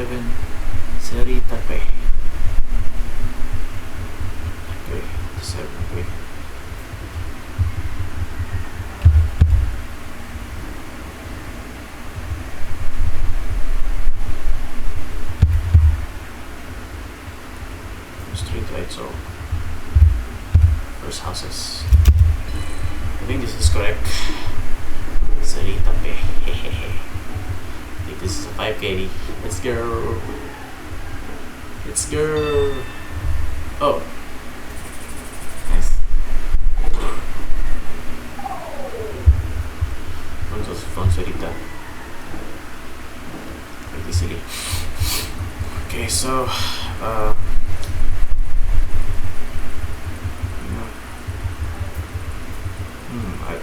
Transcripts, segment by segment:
7 Sarita Pe. Okay, 7 Pe. Straight right, so first houses. I think this is correct. Sarita Pe. I think this is a 5K. Let's go. Let's go. Oh. Nice. From Sarita. Pretty silly. Okay, so I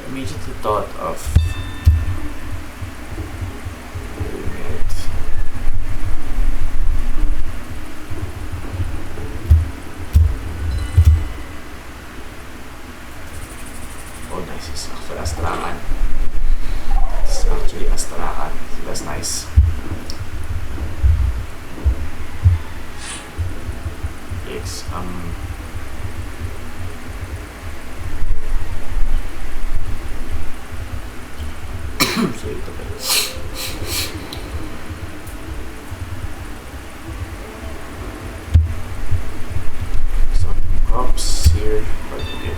immediately thought of doing it. Oh, nice. It's actually Astrakan. It's actually Astrakan. So that's nice. Yes, so ito pa. Some props here, but okay.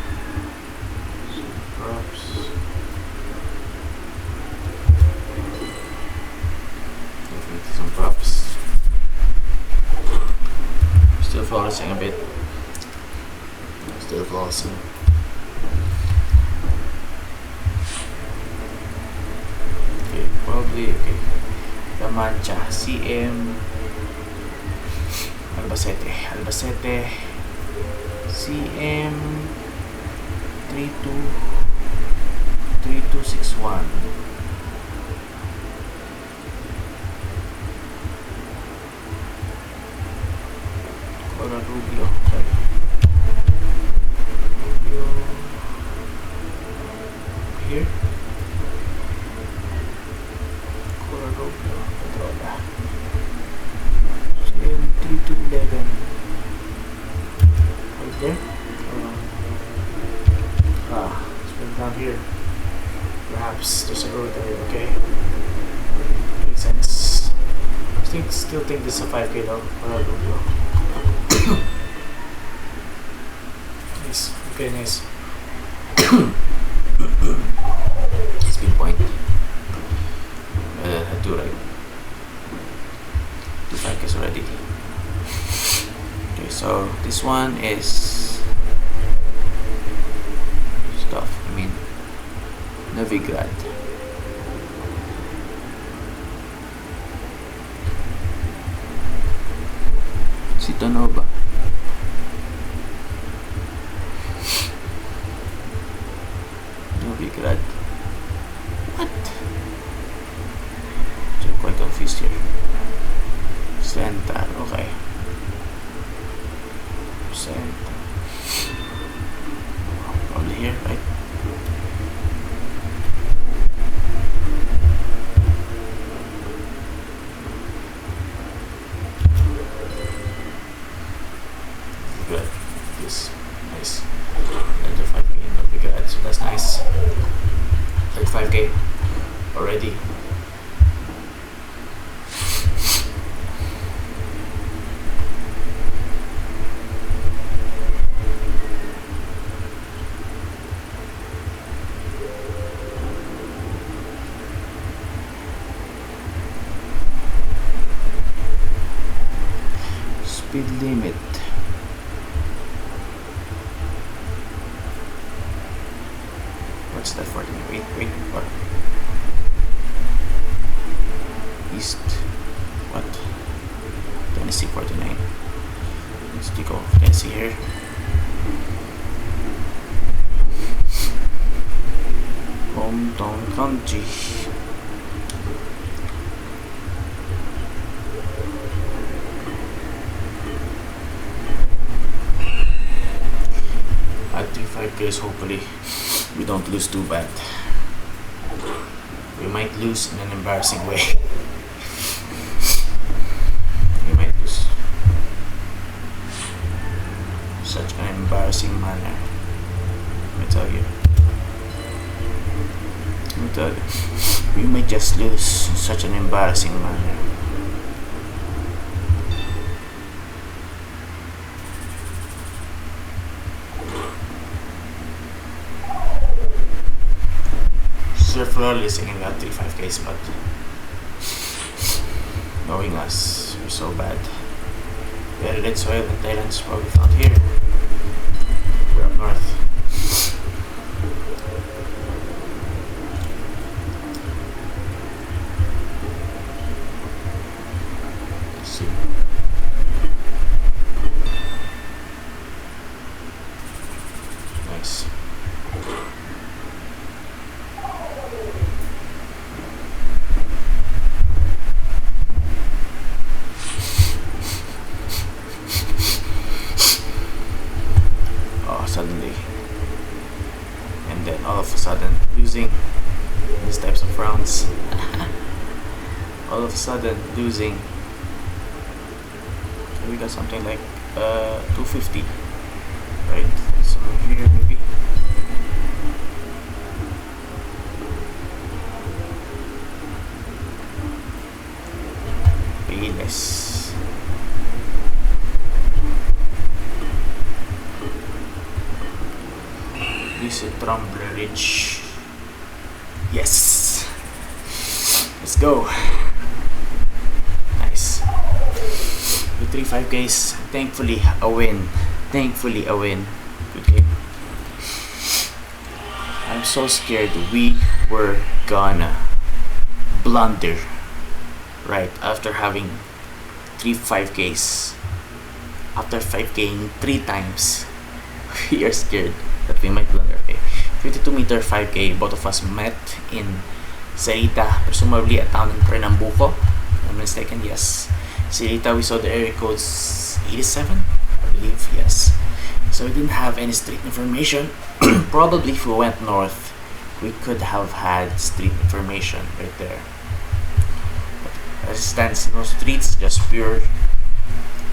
Some props. Definitely some props. Still flossing a bit. Still flossing. Okay, probably okay. La Mancha, CM, Albacete, CM 3261. Rubio, sorry. Rubio here. Rubio, Pedrola. CM 3211. Right there. It's been down here. Perhaps there's a road there, okay? Makes sense. Still think this is a 5K though. Rubio. Nice, okay, nice. Spin point. Do right. 2 5Ks already. Okay, so this one is stuff. I mean, Novigrad. Sitanova. Novigrad. What? I'm quite confused here. Center, okay. Center. Probably here, right? Good. This nice. Another 5K in Novigrad, so that's nice. 35K already. Speed limit. What's that for? Wait, what? East. What? Tennessee 49. Let's take off Tennessee here. Hometown country. At 5Ks, hopefully we don't lose too bad. We might lose in an embarrassing way. embarrassing manner. Let me tell you. We might just lose in such an embarrassing manner. Sir flawless and we got 3 5Ks, but knowing us, we're so bad. Very red soil in Thailand is probably found here. We're up north. Let's see. Nice. Suddenly, and then all of a sudden losing these types of rounds. All of a sudden losing. Okay, we got something like 250, right? Somewhere here maybe. Payless. This is Trumbler Ridge. Yes! Let's go! Nice. The 3 5Ks, thankfully a win. Good game. I'm so scared we were gonna blunder right after having 3 5Ks. After 5K 3 times, we are scared that we might blunder. Okay, 52-meter 5K, both of us met in Sarita, presumably a town in Pernambuco. If I'm mistaken, yes. Sarita, we saw the area codes 87, I believe, yes. So we didn't have any street information. Probably if we went north, we could have had street information right there. But as it stands, no streets, just pure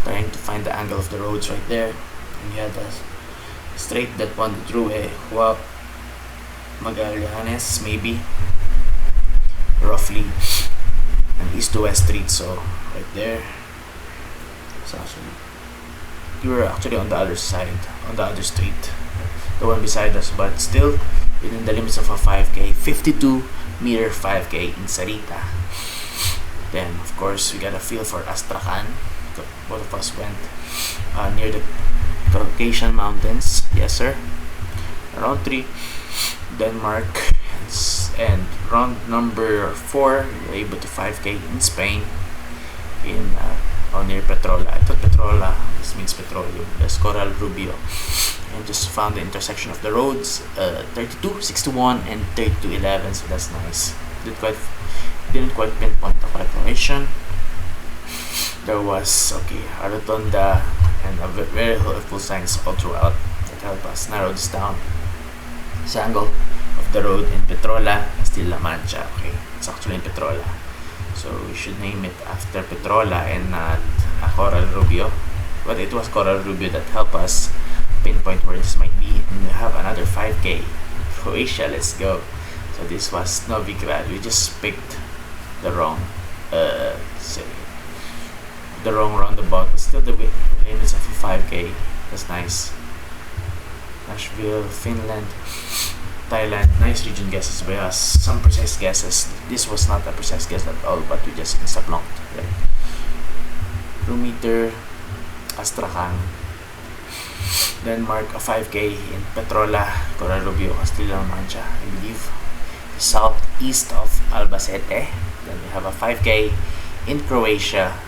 trying to find the angle of the roads right there. And we had a straight that one through Magallanes, maybe, roughly an east to west street. So right there, so actually we were actually on the other side, on the other street, the one beside us, but still within the limits of a 5K, 52-meter 5K in Sarita. Then of course we got a feel for Astrakhan. Both of us went near the Caucasian Mountains, yes sir. Round 3, Denmark, and round number 4, we were able to 5K in Spain, in near Petrola. I thought Petrola, this means petroleum. There's Coral Rubio, and just found the intersection of the roads, 3261 and 3211. So that's nice. Didn't quite pinpoint the location. There was a rotunda and a very helpful signs all throughout that help us narrow this down. This angle of the road in Petrola, Castilla Mancha. Okay, it's actually in Petrola, so we should name it after Petrola and not Coral Rubio. But it was Coral Rubio that helped us pinpoint where this might be. And we have another 5K, Croatia. Let's go. So this was Novigrad. We just picked the wrong, the wrong roundabout, but still the limits of a 5K. That's nice. Nashville, Finland, Thailand. Nice region guesses by us. Some precise guesses. This was not a precise guess at all, but we just insta-plonked. Right? Kilometer, Astrakhan, Denmark, a 5K in Petrola, Coral Rubio, Castilla Mancha, I believe, southeast of Albacete. Then we have a 5K in Croatia.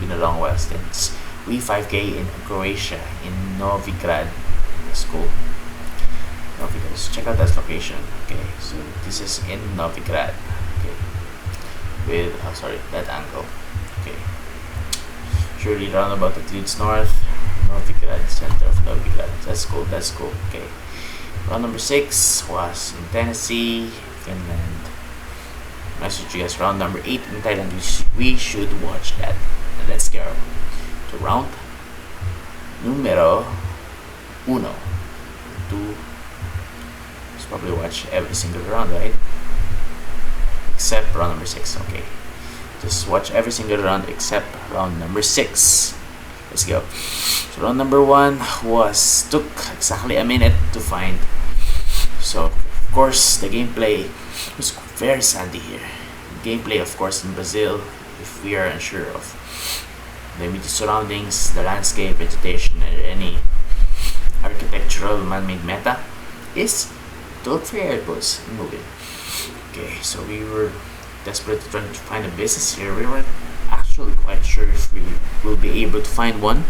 Been a long while since we 5K in Croatia, in Novigrad. That's cool. Novigrad. So check out that location. Okay, so this is in Novigrad. Okay, with that angle. Okay, surely roundabout that leads north. Novigrad, center of Novigrad. That's cool. That's cool. Okay, round number 6 was in Tennessee, Finland. Message you guys. Round number 8 in Thailand. We should watch that. Let's go to round numero uno, two. Just probably watch every single round, right? Except round number 6. Okay, just watch every single round except round number 6. Let's go. So round number 1 took exactly a minute to find. So of course the gameplay was very sandy here. Gameplay, of course, in Brazil, if we are unsure of the immediate surroundings, the landscape, vegetation, or any architectural man-made meta, is toll-free airports in moving. Okay, so we were desperately trying to find a business here. We weren't actually quite sure if we will be able to find one.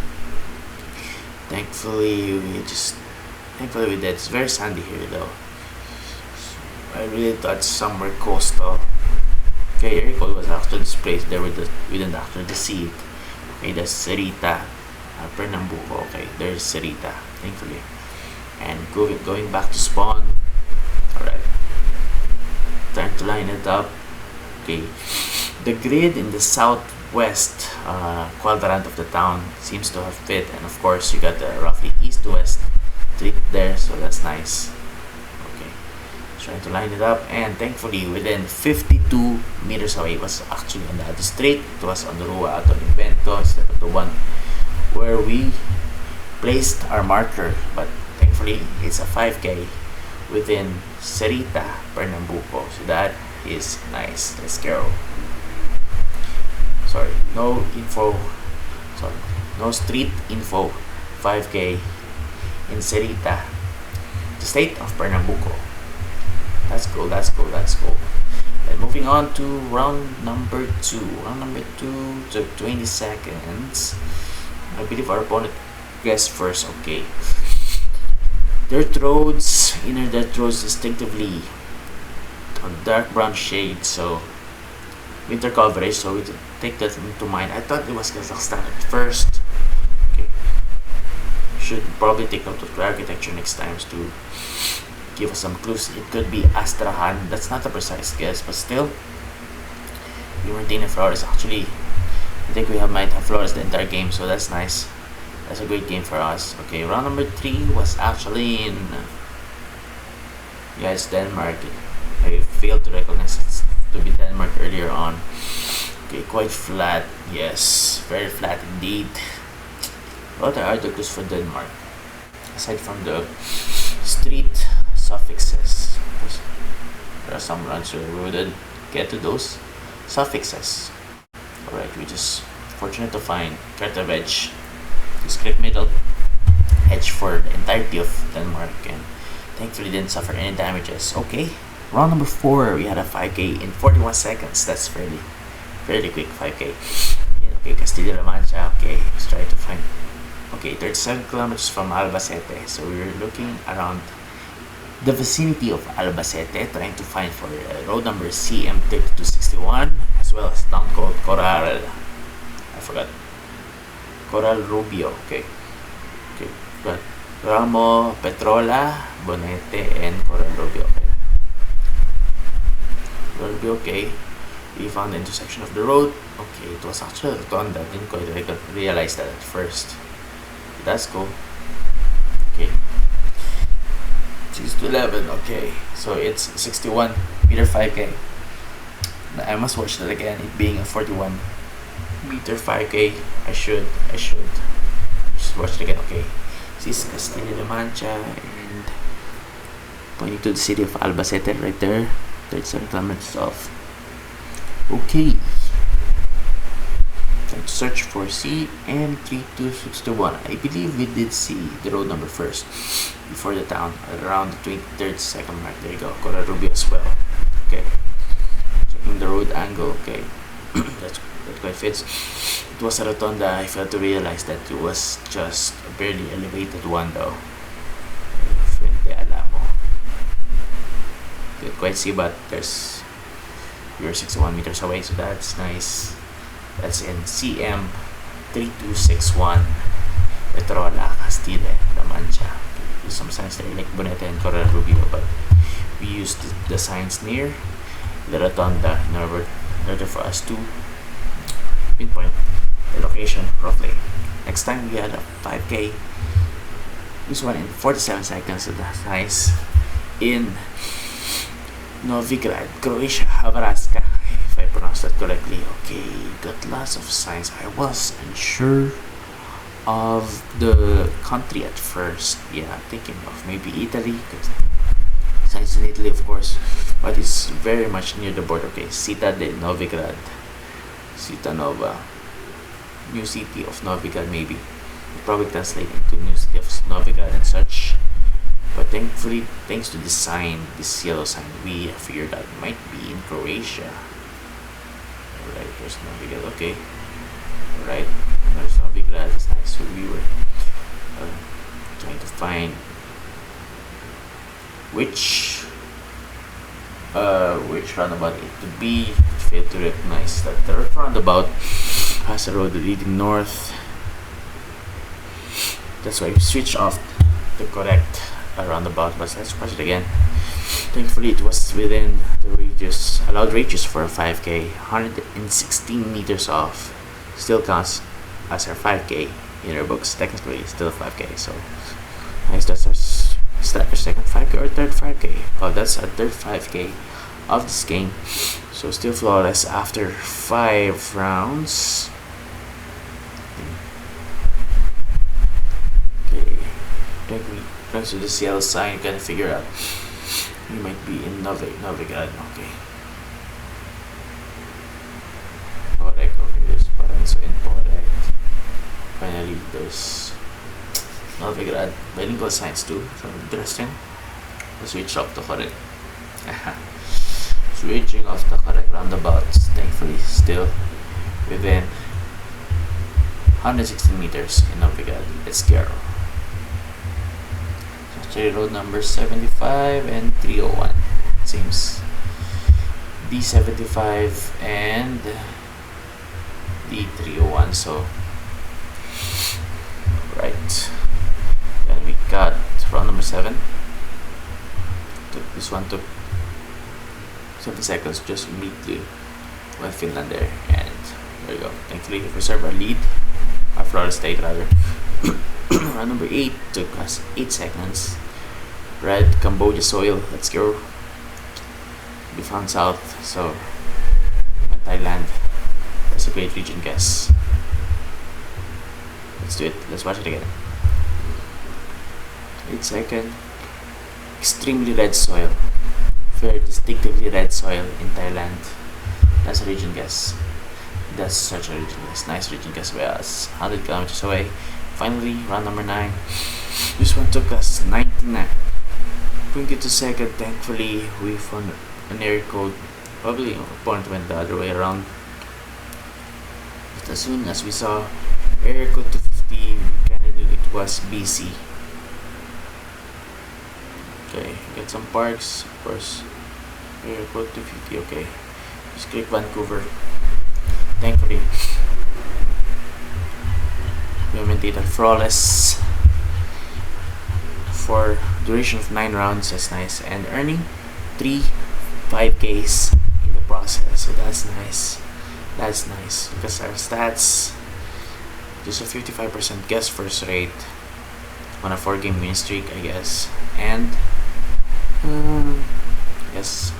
Thankfully we did. It's very sandy here though. I really thought somewhere coastal. Okay, Erico was actually displaced there we didn't actually see it. Okay, that's Cerita, Pernambuco. Okay, there's Cerita, thankfully. And going back to spawn. Alright. Trying to line it up. Okay. The grid in the southwest quadrant of the town seems to have fit, and of course you got the roughly east to west street there, so that's nice. Okay, trying to line it up, and thankfully within 52 meters away, it was actually on the other street. It was on the Rua Ato Invento, step of the one where we placed our marker, but thankfully it's a 5k within Cerita, Pernambuco, so that is nice. Let's go. No street info. 5k in Cerita, the state of Pernambuco. That's cool. And moving on to round number 2. Round number 2 took 20 seconds. I believe our opponent guessed first. Okay. Inner dirt roads distinctively on dark brown shade, so winter coverage, so we take that into mind. I thought it was Kazakhstan at first. Okay. Should probably take note of the architecture next time to give us some clues. It could be Astrakhan. That's not a precise guess, but still. We maintain Flores. Actually, I think might have Flores the entire game, so that's nice. That's a great game for us. Okay, round number 3 was actually in it's Denmark. I failed to recognize it to be Denmark earlier on. Okay, quite flat. Yes, very flat indeed. What are the clues for Denmark? Aside from the street suffixes, there are some runs where we wouldn't get to those suffixes. Alright, we just fortunate to find Carta Veg, script middle edge for the entirety of Denmark, and thankfully didn't suffer any damages. Okay, round number 4, we had a 5k in 41 seconds. That's fairly quick 5k. Okay, Castilla-La Mancha. Okay, let's try to find. Okay, 37 kilometers from Albacete, so we were looking around the vicinity of Albacete, trying to find for road number CM3261, as well as town called Coral. I forgot. Coral Rubio. Okay, but Ramo, Petrola, Bonete, and Coral Rubio. Okay. Coral Rubio. Okay. We found the intersection of the road. Okay, it was actually a rotonda. Didn't quite realize that at first. That's cool. Okay. 6 to 11. Okay, so it's 61 meter 5k. I must watch that again. It being a 41 meter 5k. I should just watch it again. Okay. This is Castilla-La Mancha and pointing to the city of Albacete right there. 37 kilometers off. Okay. Trying to search for CM3261. I believe we did see the road number first before the town around the 23rd second mark. There you go. Coral Rubio as well. Okay. Checking the road angle. Okay. that quite fits. It was a rotonda. I failed to realize that it was just a barely elevated one though. Fuente Alamo. Couldn't quite see, but we were 61 meters away, so that's nice. That's in CM3261, Petrola, Castilla-La Mancha. There's some signs there like Bonete and Coral Rubio, but we used the signs near the rotonda in order for us to pinpoint the location roughly. Next time we had a 5k This one in 47 seconds, so that's nice. In Novigrad, Croatia, Havraska, if I pronounced that correctly. Okay, got lots of signs. I was unsure of the country at first. Yeah, thinking of maybe Italy, because signs in Italy, of course, but it's very much near the border. Okay, Città de Novigrad, Città Nova, new city of Novigrad, maybe. It probably translate into new city of Novigrad and such. But thankfully, thanks to this sign, this yellow sign, we figured out it might be in Croatia. Alright, there's Novigrad, okay. Alright, there's Novigrad, it's nice. So we were trying to find which roundabout it could be. Failed to recognize that the roundabout has a road leading north. That's why we switched off the correct roundabout, but let's watch it again. Thankfully, it was within the radius, allowed radius for a 5K, 116 meters off. Still counts as our 5K in our books. Technically, it's still 5K, so nice. That's our second 5K or third 5K. Oh, that's our third 5K of this game. So still flawless after 5 rounds. Okay, thanks to this yellow sign, you gotta figure out you might be in Novigrad. Okay. Correct. Okay, there's parang so incorrect. Finally, there's Novigrad. Bilingual signs too, so interesting. Let's switch off the correct. Switching off the correct roundabouts. Thankfully, still within 116 meters in Novigrad. Let's go. Road number 75 and 301. Seems D75 and D301. So, right. Then we got round number 7. This one took 7 seconds just immediately with Finland there. And there we go. Thankfully, we reserve our lead. Our Florida State, rather. Round number 8 took us 8 seconds. Red, Cambodia soil, let's go. We found south, so Thailand. That's a great region guess. Let's do it, let's watch it again. 8 second. Extremely red soil. Very distinctively red soil in Thailand. That's a region guess. That's such a region guess. Nice region guess. Whereas 100 kilometers away. Finally, round number 9. This one took us 99. Bring it to second. Thankfully, we found an area code. Probably our opponent went the other way around. But as soon as we saw area code 250, we kind of knew it was BC. Okay, get some parks, of course. Area code 250. Okay, just click Vancouver. Thankfully, we maintained a flawless for duration of 9 rounds. That's nice, and earning 3 5Ks in the process, so that's nice. That's nice because our stats just a 55% guess first rate on a 4-game win streak, I guess, and yes,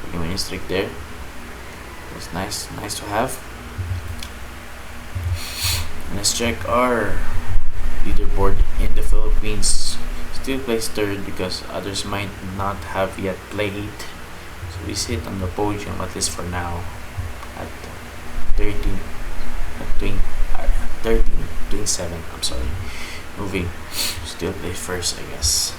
4-game win streak there. That's nice to have. Let's check our leaderboard in the Philippines. Still placed third because others might not have yet played. So we sit on the podium, at least for now, at 13, 27. I'm sorry. Moving. Still play first, I guess.